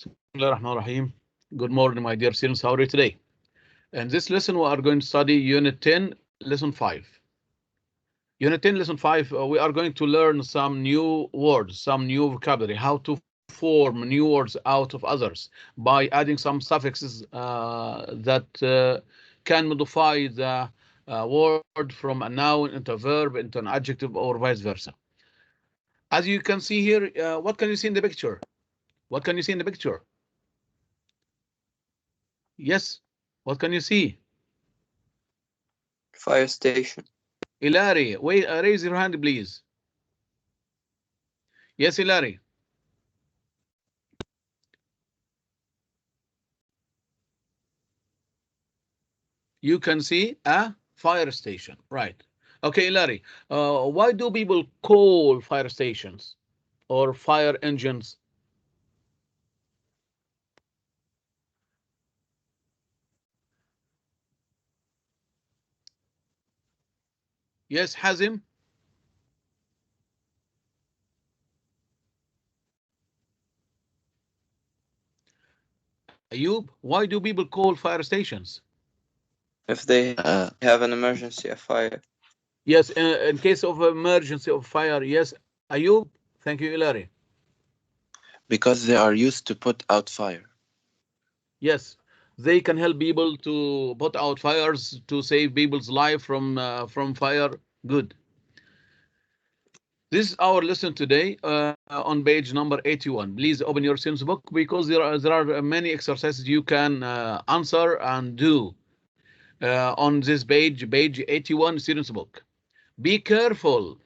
Bismillahirrahmanirrahim. Good morning, my dear students. How are you today? In this lesson, we are going to study Unit 10, Lesson 5. Unit 10, Lesson 5, we are going to learn some new words, some new vocabulary, how to form new words out of others by adding some suffixes that can modify the word from a noun into a verb, into an adjective, or vice versa. As you can see here, what can you see in the picture? What can you see in the picture? Yes, what can you see? Fire station. Hilary, wait, raise your hand, please. Yes, Hilary. You can see a fire station, right? Okay, Hilary, why do people call fire stations or fire engines? Yes, Hazim? Ayub, why do people call fire stations? If they have an emergency, a fire. Yes, in case of emergency of fire. Yes, Ayub. Thank you, Hilary. Because they are used to put out fire. Yes, they can help people to put out fires to save people's life from fire. Good. This is our lesson today on page number 81. Please open your students book because there are many exercises you can answer and do on this page 81 students book. Be careful.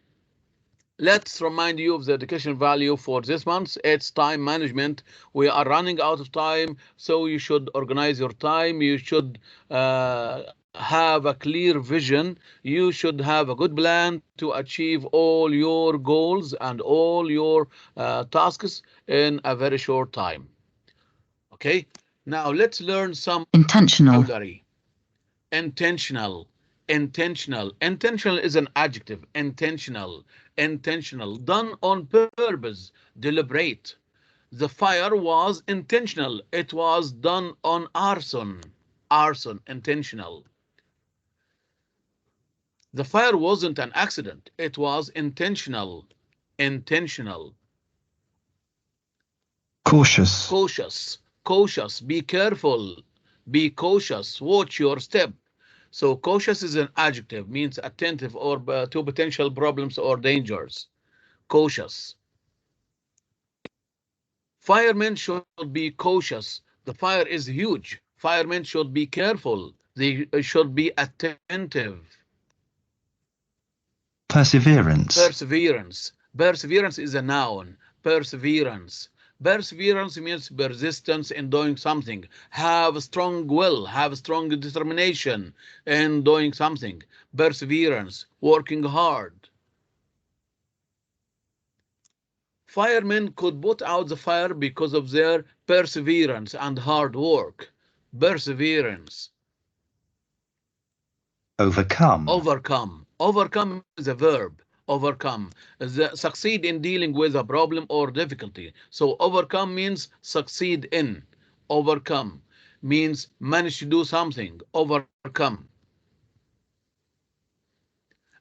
Let's remind you of the education value for this month. It's time management. We are running out of time, so you should organize your time. You should have a clear vision. You should have a good plan to achieve all your goals and all your tasks in a very short time. Okay, now let's learn some Intentional. vocabulary. Intentional. Intentional is an adjective. Intentional, done on purpose, deliberate. The fire was intentional. It was done on arson. Intentional. The fire wasn't an accident. It was intentional. Cautious. Be careful. Be cautious. Watch your step. So cautious is an adjective, means attentive or to potential problems or dangers. Cautious. Firemen should be cautious. The fire is huge. Firemen should be careful. They should be attentive. Perseverance. Perseverance is a noun. Perseverance means persistence in doing something. Have strong will, have strong determination in doing something. Perseverance, working hard. Firemen could put out the fire because of their perseverance and hard work. Perseverance. Overcome. Overcome is a verb. Overcome. Succeed in dealing with a problem or difficulty. So overcome means succeed in. Overcome means manage to do something. Overcome.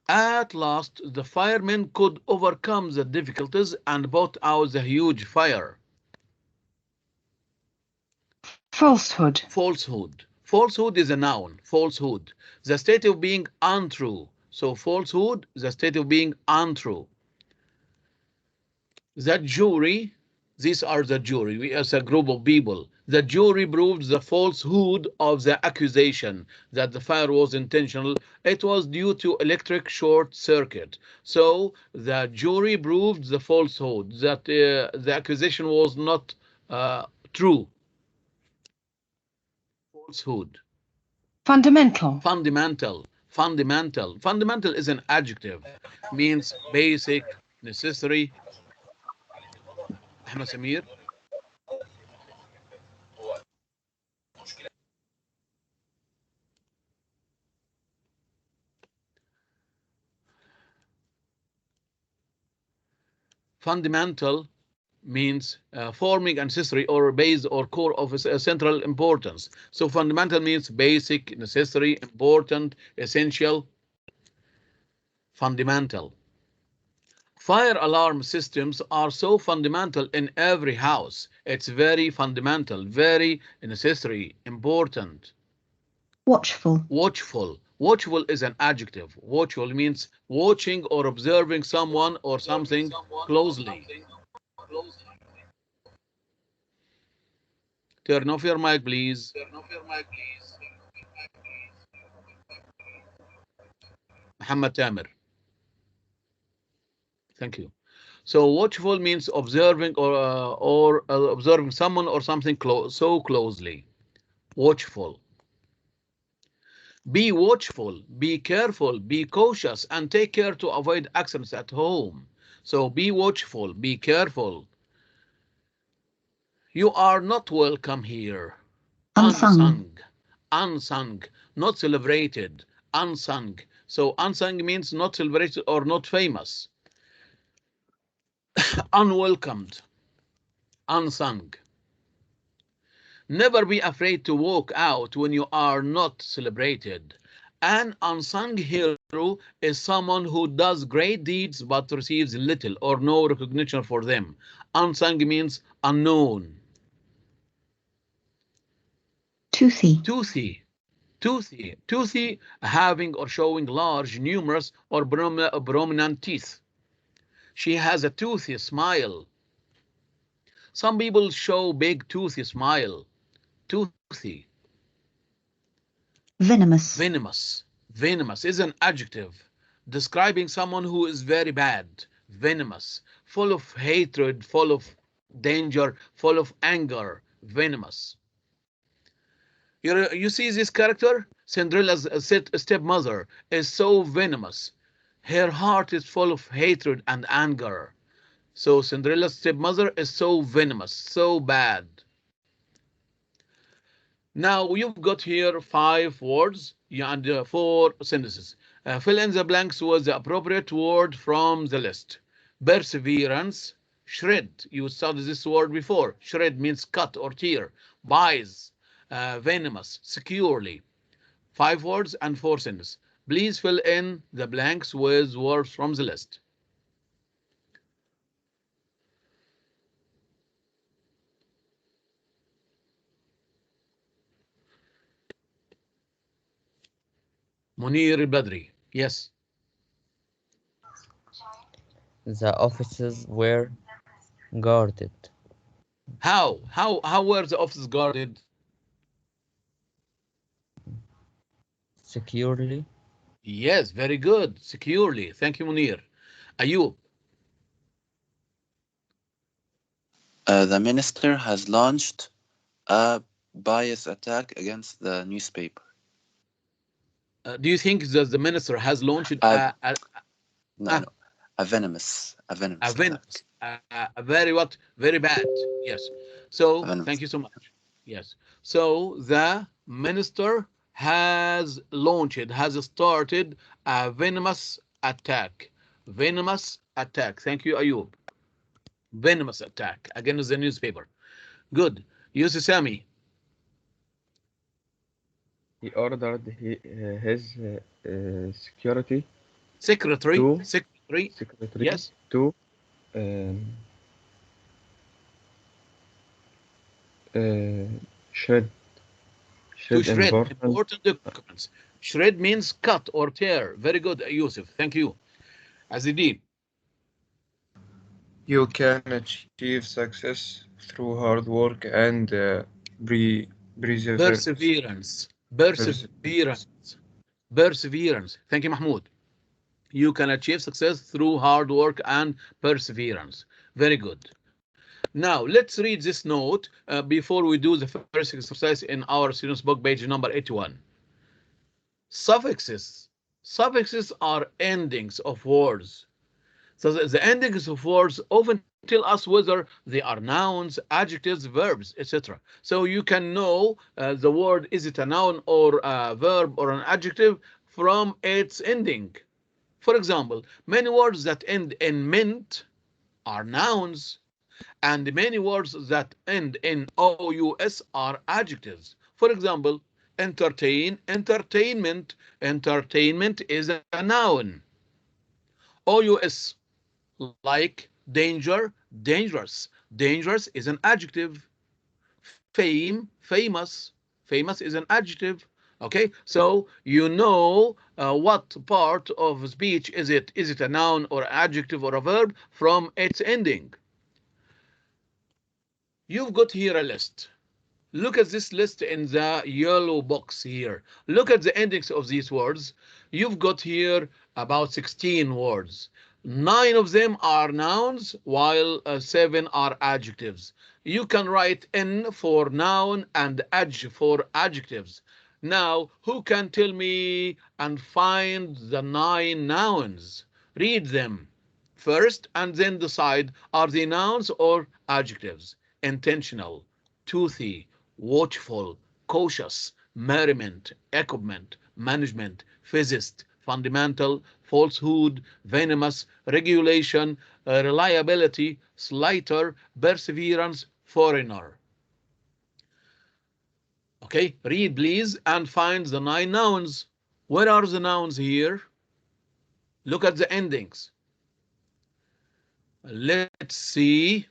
At last, the firemen could overcome the difficulties and put out the huge fire. Falsehood. Falsehood is a noun. Falsehood. The state of being untrue. So falsehood, the state of being untrue. The jury, these are the jury. We as a group of people. The jury proved the falsehood of the accusation that the fire was intentional. It was due to electric short circuit. So the jury proved the falsehood that the accusation was not true. Falsehood. Fundamental. Fundamental is an adjective, means basic, necessary. Ahmed Samir. Fundamental means forming ancestry or base or core of a central importance. So fundamental means basic, necessary, important, essential, fundamental. Fire alarm systems are so fundamental in every house. It's very fundamental, very necessary, important. Watchful. Watchful. Watchful is an adjective. Watchful means watching or observing someone or something closely. Turn off your mic, please. Muhammad Tamir. Thank you. So watchful means observing or observing someone or something so closely. Watchful. Be watchful, be careful, be cautious, and take care to avoid accidents at home. So be watchful, be careful. You are not welcome here. Unsung. Unsung, not celebrated. Unsung. So unsung means not celebrated or not famous. Unwelcomed. Unsung. Never be afraid to walk out when you are not celebrated. An unsung hero is someone who does great deeds but receives little or no recognition for them. Unsung means unknown. Toothy. Toothy, having or showing large, numerous, or prominent teeth. She has a toothy smile. Some people show big toothy smile. Toothy. Venomous. Venomous is an adjective describing someone who is very bad. Venomous. Full of hatred, full of danger, full of anger. Venomous. You see this character? Cinderella's stepmother is so venomous. Her heart is full of hatred and anger. So Cinderella's stepmother is so venomous, so bad. Now you've got here 5 words and 4 sentences. Fill in the blanks with the appropriate word from the list. Perseverance, shred. You studied this word before. Shred means cut or tear. Buys, venomous, securely. 5 words and 4 sentences. Please fill in the blanks with words from the list. Munir al-Badri. Yes. The offices were guarded. How were the offices guarded? Securely. Yes, very good. Securely. Thank you, Munir. Ayub. The minister has launched a bias attack against the newspaper. Do you think that the minister has launched No, a venomous attack. A very bad. Yes. So thank you so much. Yes. So the minister has started a venomous attack. Venomous attack. Thank you, Ayub. Venomous attack against the newspaper. Good. Yusuf Sami. He ordered his secretary Yes. to shred important documents. Shred means cut or tear. Very good, Yusuf. Thank you. Azidin. You can achieve success through hard work and perseverance. Perseverance. Thank you, Mahmoud. You can achieve success through hard work and perseverance. Very good. Now, let's read this note before we do the first exercise in our student's book, page number 81. Suffixes. Suffixes are endings of words. So the endings of words often tell us whether they are nouns, adjectives, verbs, etc. So you can know the word, is it a noun or a verb or an adjective, from its ending. For example, many words that end in ment are nouns. And many words that end in OUS are adjectives. For example, entertain, entertainment. Entertainment is a noun. OUS, like danger, dangerous. Dangerous is an adjective. Fame, famous. Famous is an adjective. Okay, so you know what part of speech is it? Is it a noun or adjective or a verb from its ending? You've got here a list. Look at this list in the yellow box here. Look at the endings of these words. You've got here about 16 words. 9 of them are nouns, while 7 are adjectives. You can write N for noun and adj for adjectives. Now, who can tell me and find the 9 nouns? Read them first and then decide, are they nouns or adjectives? Intentional, toothy, watchful, cautious, merriment, equipment, management, physicist, fundamental, falsehood, venomous, regulation, reliability, slighter, perseverance, foreigner. Okay, read please and find the 9 nouns. Where are the nouns here? Look at the endings. Let's see.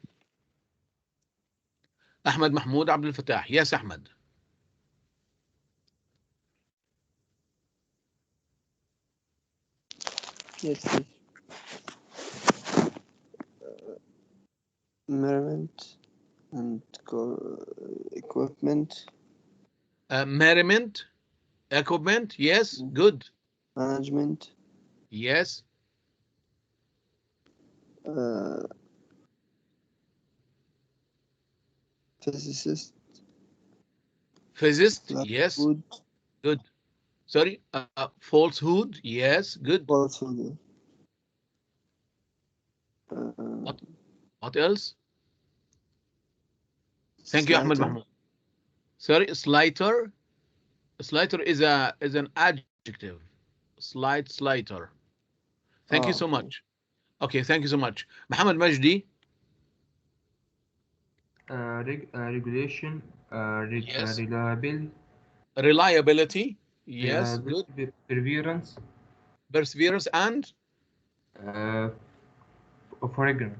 أحمد محمود عبد الفتاح. Yes, أحمد. Yes, please. Merriment and equipment. Merriment, equipment. Yes, good. Management. Yes. Physicist. Physicist. Yes, Food. good. Sorry, falsehood. Yes, good. Falsehood. What else? Thank you, Ahmed Mahmoud. Sorry, slighter. Slighter is an adjective. Slighter. Thank you so much. Okay, thank you so much. Muhammad Majdi. Regulation, Yes. reliability, Reliability. Yes, good. perseverance, Perseverance and foreigner.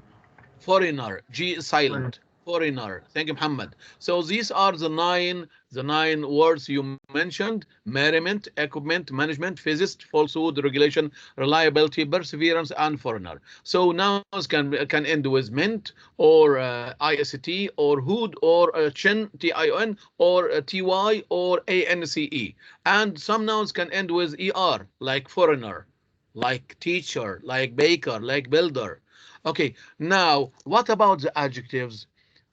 foreigner. G is silent. Foreigner. Thank you, Muhammad. So these are the nine words you mentioned: merriment, equipment, management, physicist, falsehood, regulation, reliability, perseverance, and foreigner. So nouns can end with ment or ist or hood or chin, tin, or ty or ance, and some nouns can end with er, like foreigner, like teacher, like baker, like builder. Okay, now what about the adjectives?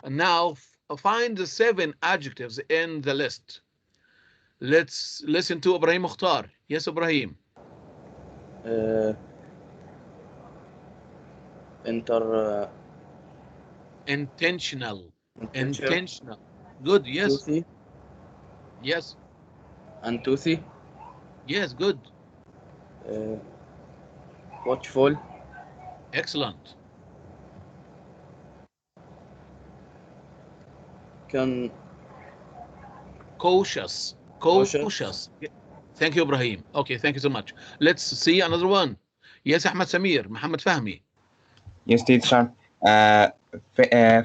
Now find the 7 adjectives in the list. Let's listen to Ibrahim Mukhtar. Yes, Ibrahim. Intentional. Intentional. Good. Yes. Toothy. Yes. And toothy. Yes. Good. Watchful. Excellent. Cautious. Cautious. Thank you, Ibrahim. Okay, thank you so much. Let's see another one. Yes, Ahmed Samir, Muhammad Fahmi. Yes, teacher.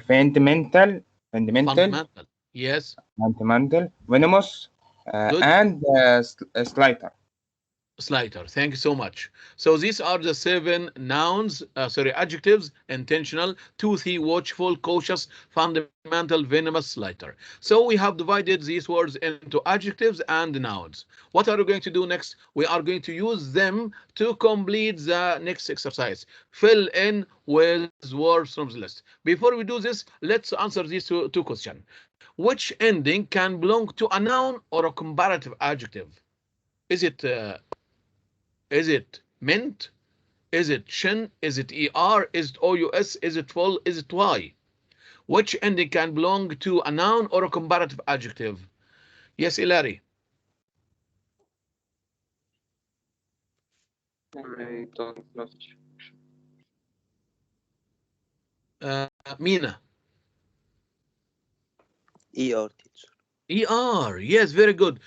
Fundamental. Yes. Fundamental. Venomous. And slighter. Slighter. Thank you so much. So these are the 7 nouns, adjectives: intentional, toothy, watchful, cautious, fundamental, venomous, slighter. So we have divided these words into adjectives and nouns. What are we going to do next? We are going to use them to complete the next exercise. Fill in with words from the list. Before we do this, let's answer these two questions. Which ending can belong to a noun or a comparative adjective? Is it meant? Is it shin? Is it er? Is it ous? Is it full? Is it y? Which ending can belong to a noun or a comparative adjective? Yes, Ilari. I don't know. Mina. ER teacher. ER, yes, very good.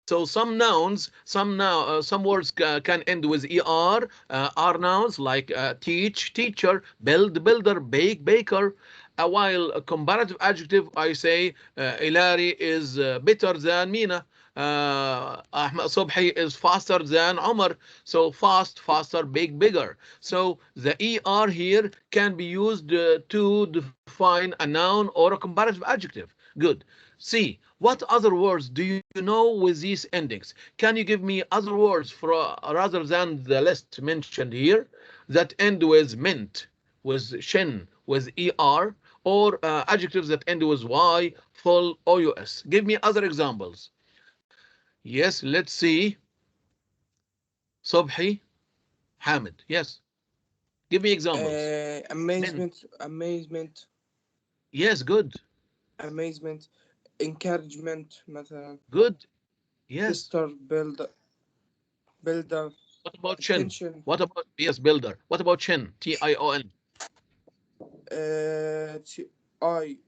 So some nouns, some words can end with ER, are nouns like teach, teacher, build, builder, bake, baker. While a comparative adjective, I say Ilari is better than Mina. Ahmed Sobhi is faster than Omar. So fast, faster, big, bigger. So the ER here can be used to define a noun or a comparative adjective. Good. C. What other words do you know with these endings? Can you give me other words for rather than the list mentioned here that end with mint, with shin, with er, or adjectives that end with y, full, ous? Give me other examples. Yes, let's see. Sobhi, Hamid. Yes. Give me examples. Amazement, amazement, Yes, good. amazement, encouragement مثلا. Good. Yes. Sister, builder. What about chin? Attention. What about, yes, builder. What about chin? T-I-O-N. T-I-O-N.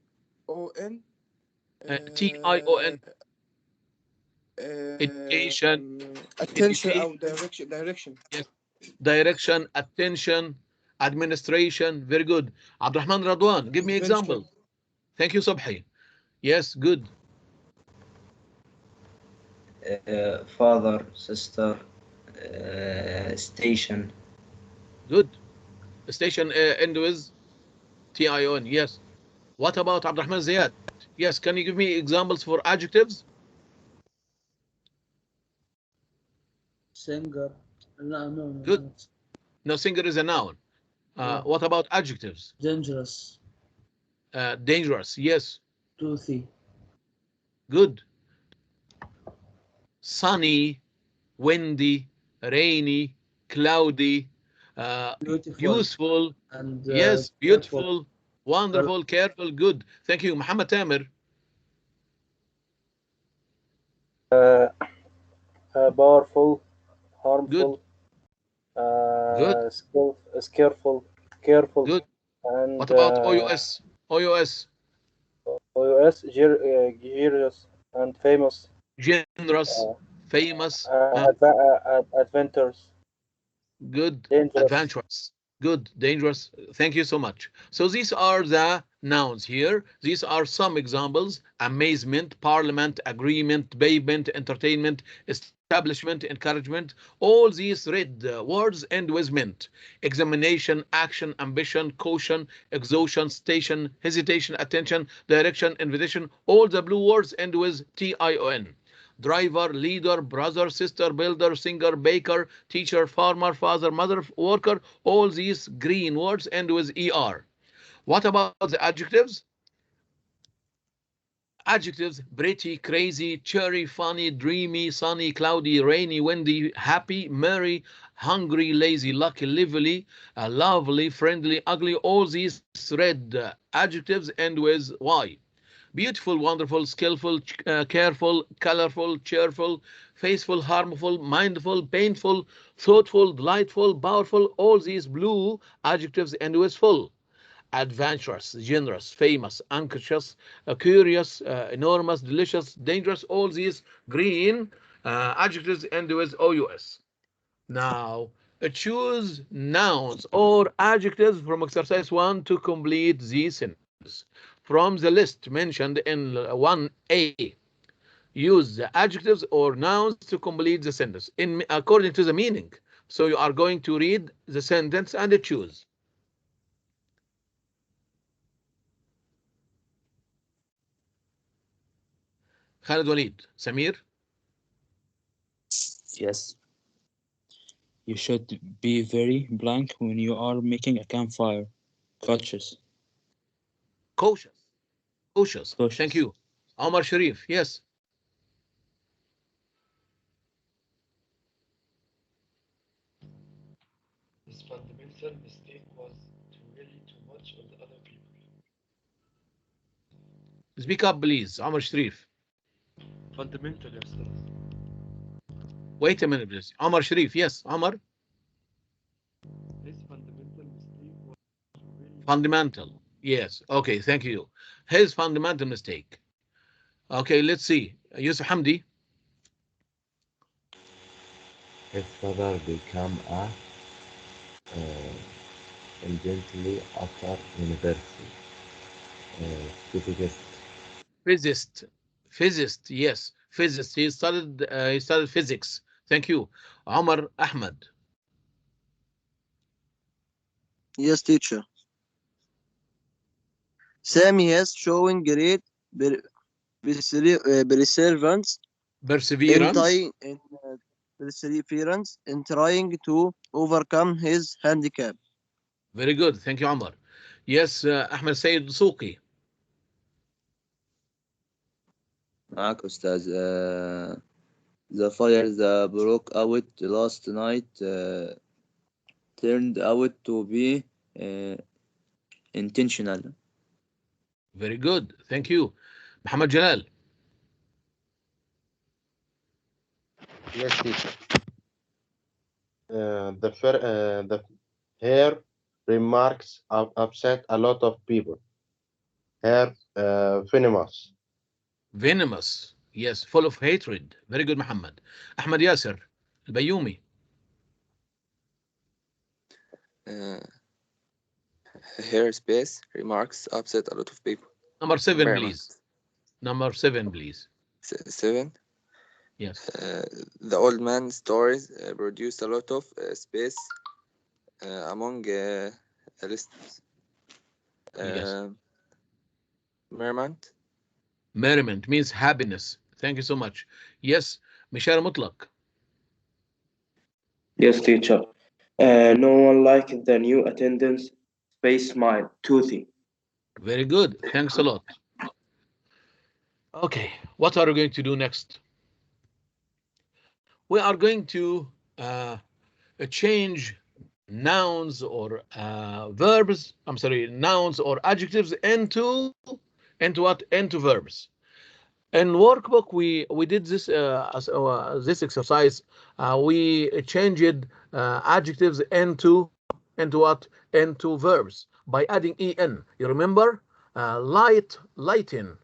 T-I-O-N. Education. Attention education. أو direction. Yes. Direction, attention, administration. Very good. Abdurrahman Radwan, give me example. Thank you, Subhi. Yes, good. Father, sister, station. Good. Station end with T-I-O-N. Yes. What about Abdurrahman Ziyad? Yes, can you give me examples for adjectives? Singer. No. Good. No, singer is a noun. What about adjectives? Dangerous. Dangerous. Yes. Toothy. Good. Sunny, windy, rainy, cloudy, Beautiful. useful. And Yes, beautiful, careful. wonderful, careful, good. Thank you. Muhammad Tamir. Powerful, harmful, Good. skillful, careful. Good. And What about OUS? OUS. OUS, genius and famous. Generous, famous. Adventures. Good. Dangerous. Adventurous. Good. Dangerous. Thank you so much. So these are the nouns here. These are some examples: amazement, parliament, agreement, payment, entertainment, establishment, encouragement. All these red words end with mint. Examination, action, ambition, caution, exhaustion, station, hesitation, attention, direction, invitation. All the blue words end with T-I-O-N. Driver, leader, brother, sister, builder, singer, baker, teacher, farmer, father, mother, worker. All these green words end with ER. What about the adjectives? Adjectives: pretty, crazy, cheery, funny, dreamy, sunny, cloudy, rainy, windy, happy, merry, hungry, lazy, lucky, lively, lovely, friendly, ugly. All these red adjectives end with Y. Beautiful, wonderful, skillful, careful, colorful, cheerful, faithful, harmful, mindful, painful, thoughtful, delightful, powerful. All these blue adjectives end with full. Adventurous, generous, famous, anxious, curious, enormous, delicious, dangerous. All these green adjectives end with OUS. Now, choose nouns or adjectives from exercise 1 to complete these sentences. From the list mentioned in 1A, use the adjectives or nouns to complete the sentence according to the meaning. So you are going to read the sentence and choose. Khalid Walid, Samir. Yes. You should be very blank when you are making a campfire. Cautious. Cautious. Thank you. Omar Sharif, yes. His fundamental mistake was to rely too much on the other people. Speak up, please, Omar Sharif. Fundamental, yes. Wait a minute, please. Omar Sharif, yes, Omar. His fundamental mistake was to rely Fundamental. Yes. Okay. Thank you. His fundamental mistake. Okay. Let's see. Yusuf Hamdi. His father became a inventory after university. Suffixes. Physicist. Yes. Physicist. He studied physics. Thank you. Omar Ahmed. Yes, teacher. Sammy has showing great perseverance Perseverance. perseverance in trying to overcome his handicap. Very good. Thank you, Omar. Yes, Ahmed Said Suki. معك أستاذ. The fire that broke out last night turned out to be intentional. Very good. Thank you. Muhammad Jalal. Yes, teacher. Her remarks upset a lot of people. Her venomous. Venomous. Yes, full of hatred. Very good, Muhammad. Ahmed Yasser. Al-Bayoumi. Her space remarks upset a lot of people. Number 7, Environment. please. Number 7, please. 7. Yes. The old man's stories produced a lot of space among listeners. Yes. Merriment. Merriment means happiness. Thank you so much. Yes, Mishar Mutlaq. Yes, teacher. No one liked the new attendance. Space smile, toothy. Very good. Thanks a lot. Okay, what are we going to do next? We are going to change nouns or verbs. I'm sorry, nouns or adjectives into what? Into verbs. In workbook, we did this this exercise. We changed adjectives into what? Into verbs by adding en. You remember? Light, lighten.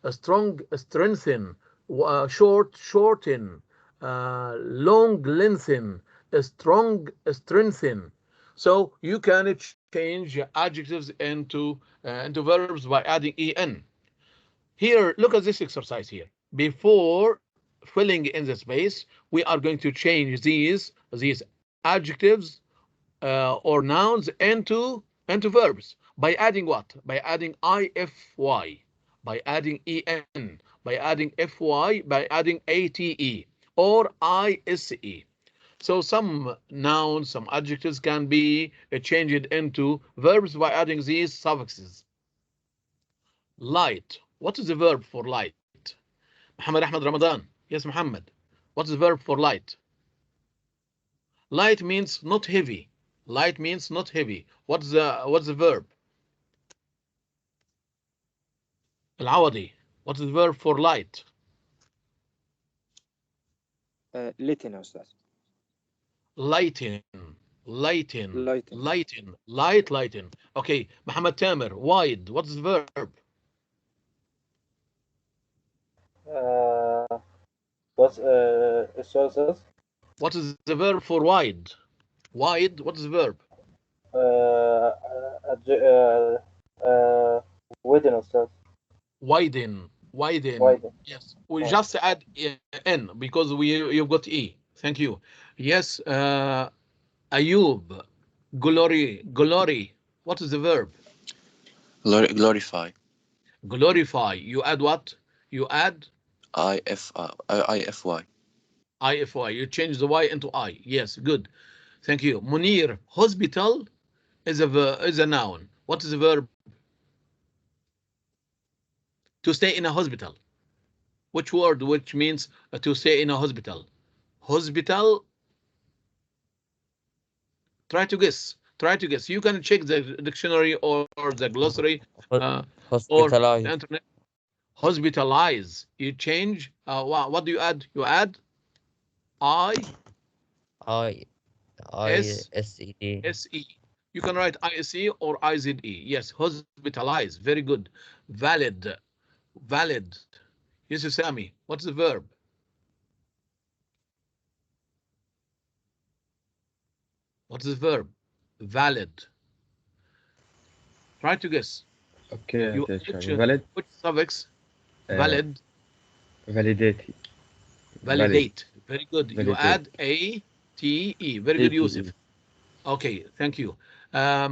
Strong, strengthen. Short, shorten. Long, lengthen. Strong, strengthen. So you can change adjectives into verbs by adding en. Here, look at this exercise here. Before filling in the space, we are going to change these adjectives or nouns into verbs by adding what? By adding ify, by adding en, by adding fy, by adding ate or ise. So some nouns, some adjectives can be changed into verbs by adding these suffixes. Light. What is the verb for light? Muhammad Ahmed Ramadan. Yes, Muhammad. What is the verb for light? Light means not heavy. Light means not heavy. What's the verb? Al-Awadi. What is the verb for light? lighten أستاذ. Lighten. Lighten. Lighten. Lighten. Light, lighten. Okay, Muhammad Tamer. Wide. What is the verb? What's السؤال says? What is the verb for wide? Wide. What is the verb? widen أستاذ. Widen. Widen. Widen. Yes. We just add n because you've got e. Thank you. Yes. Ayub. Glory. Glory. What is the verb? Glorify. Glorify. You add what? You add ify. ify. You change the y into I. Yes. Good. Thank you. Munir. Hospital is a noun. What is the verb? To stay in a hospital. Which word? Which means to stay in a hospital? Hospital. Try to guess. Try to guess. You can check the dictionary or the glossary or Hospitalize. the internet. Hospitalize. You change. What do you add? You add S-E-D. You can write ISE or IZE. Yes, hospitalized. Very good. Valid. Valid. Yes, Sami. What's the verb? What's the verb? Valid. Try to guess. Okay, You teacher. Valid. which suffix? Valid. Validate. Validate. Very good. You Validate. add A-T-E. Very good, Yusuf. Okay, thank you.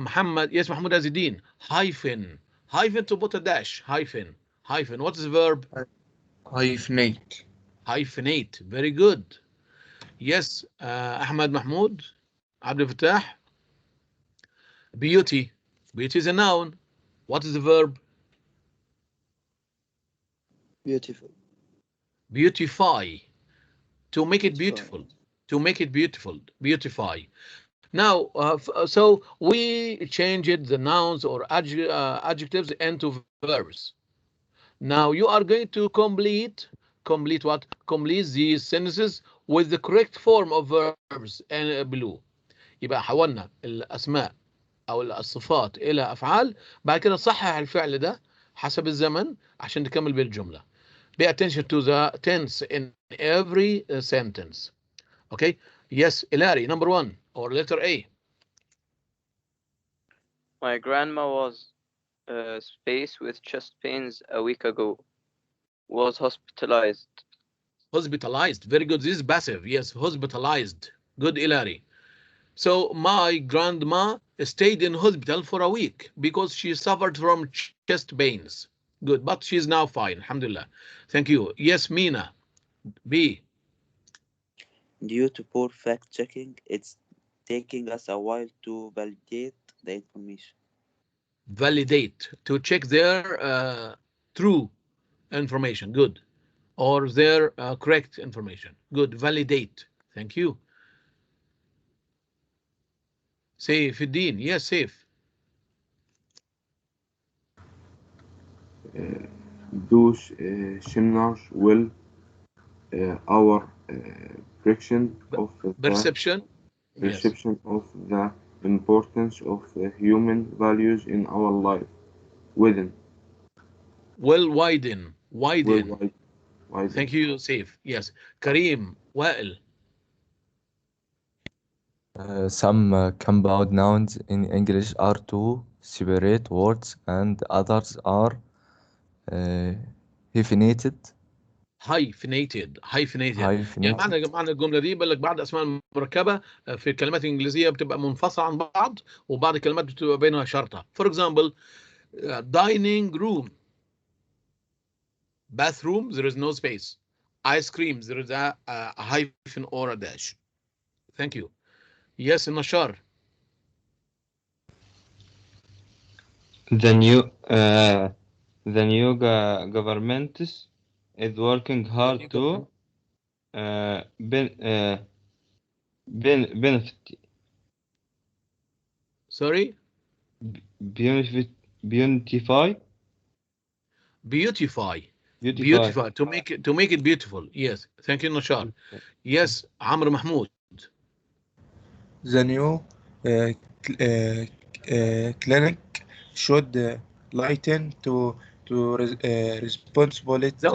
Muhammad, yes, Mahmoud Azidin. Hyphen. Hyphen to put a dash. Hyphen. Hyphen. What is the verb? Hyphenate. Hyphenate. Very good. Yes, Ahmad Mahmoud. Abdul Fattah. Beauty. Beauty is a noun. What is the verb? Beautiful. Beautify. To make it beautiful. To make it beautiful. Beautify. Now, so we changed the nouns or adjectives into verbs. Now you are going to complete what? Complete these sentences with the correct form of verbs and below. يبقى حولنا الأسماء أو الصفات إلى أفعال، بعد كده نصحح الفعل ده حسب الزمن عشان نكمل بالجملة. Pay attention to the tense in every sentence. Okay? Yes, Ilari, number 1 or letter A. My grandma was faced with chest pains a week ago. Was hospitalized. Hospitalized. Very good. This is passive. Yes, hospitalized. Good, Ilari. So my grandma stayed in hospital for a week because she suffered from chest pains. Good, but she's now fine. Alhamdulillah. Thank you. Yes, Mina. B. Due to poor fact checking, it's taking us a while to validate the information. Validate. To check their true information. Good. Or their correct information. Good. Validate. Thank you. Saif Eddin. Yes, Saif. Those seminars will our perception of perception of the importance of human values in our life widen. Well, widen. Widen. Thank you, Saif. Yes. Kareem, Wael. Some compound nouns in English are two separate words and others are hyphenated. hyphenated. يعني معنى الجمله دي بيقول لك بعض الاسماء المركبه في الكلمات الانجليزيه بتبقى منفصله عن بعض وبعض الكلمات بتبقى بينها شرطه. For example, dining room, bathroom, there is no space. Ice cream, there is a hyphen or a dash. Thank you. Yes, Nashar. The new government is working hard to benefit. Sorry? Beautify. To make it beautiful. Yes. Thank you, Nashar. Yes, Amr Mahmoud. The new clinic should lighten to responsibilities of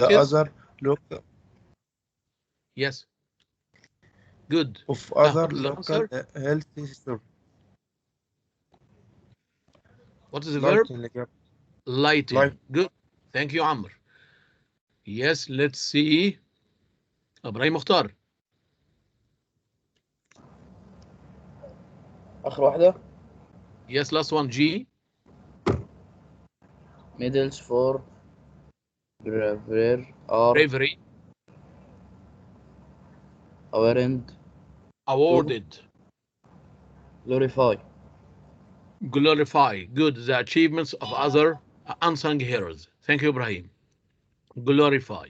the other local. Yes. Good. Of other local health system. What is the verb? Lighten. Good. Thank you, Amr. Yes, let's see. Ibrahim Mukhtar. آخر واحدة. Yes, last one. G. Medals for bravery or awarded. Glorify. Good. The achievements of other unsung heroes. Thank you, Ibrahim. Glorify.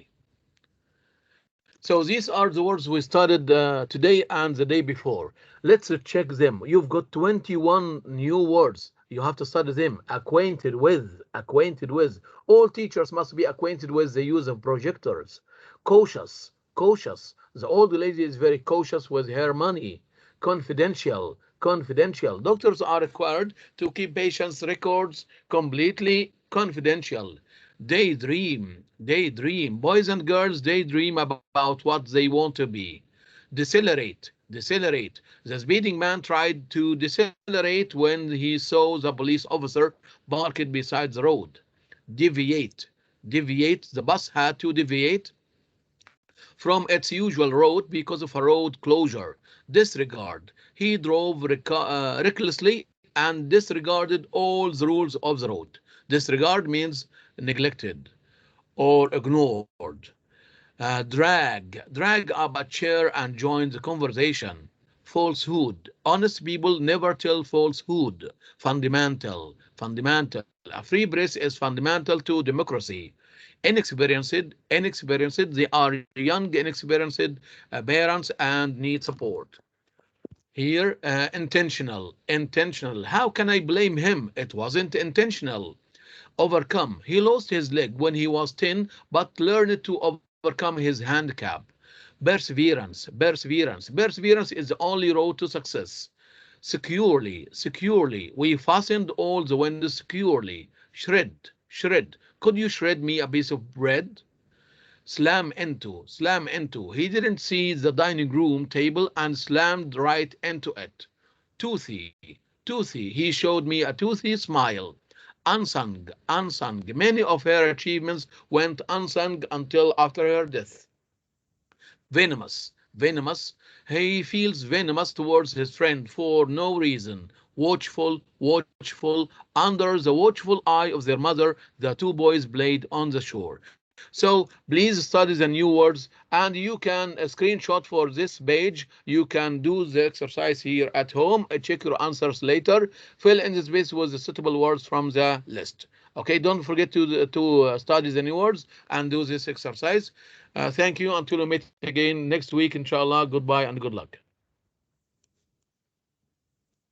So these are the words we studied today and the day before. Let's check them. You've got 21 new words. You have to study them. Acquainted with. All teachers must be acquainted with the use of projectors. Cautious. The old lady is very cautious with her money. confidential, confidential. Doctors are required to keep patients' records completely confidential. Daydream, daydream. Boys and girls daydream about what they want to be. Decelerate, decelerate. The speeding man tried to decelerate when he saw the police officer parked beside the road. Deviate, deviate. The bus had to deviate from its usual route because of a road closure. Disregard. He drove recklessly and disregarded all the rules of the road. Disregard means neglected or ignored. Drag up a chair and join the conversation. Falsehood. Honest people never tell falsehood. Fundamental. Fundamental. A free press is fundamental to democracy. Inexperienced. They are young, inexperienced parents and need support. Here, intentional. How can I blame him? It wasn't intentional. Overcome. He lost his leg when he was 10, but learned to overcome his handicap. Perseverance is the only road to success. Securely. We fastened all the windows securely. Shred. Could you shred me a piece of bread? Slam into. He didn't see the dining room table and slammed right into it. Toothy. He showed me a toothy smile. Unsung. Many of her achievements went unsung until after her death. Venomous. He feels venomous towards his friend for no reason. Watchful. Under the watchful eye of their mother, the two boys played on the shore. So please study the new words, and you can screenshot for this page. You can do the exercise here at home. Check your answers later. Fill in the space with the suitable words from the list. Okay, don't forget to study the new words and do this exercise. Thank you. Until we meet again next week, inshallah. Goodbye and good luck.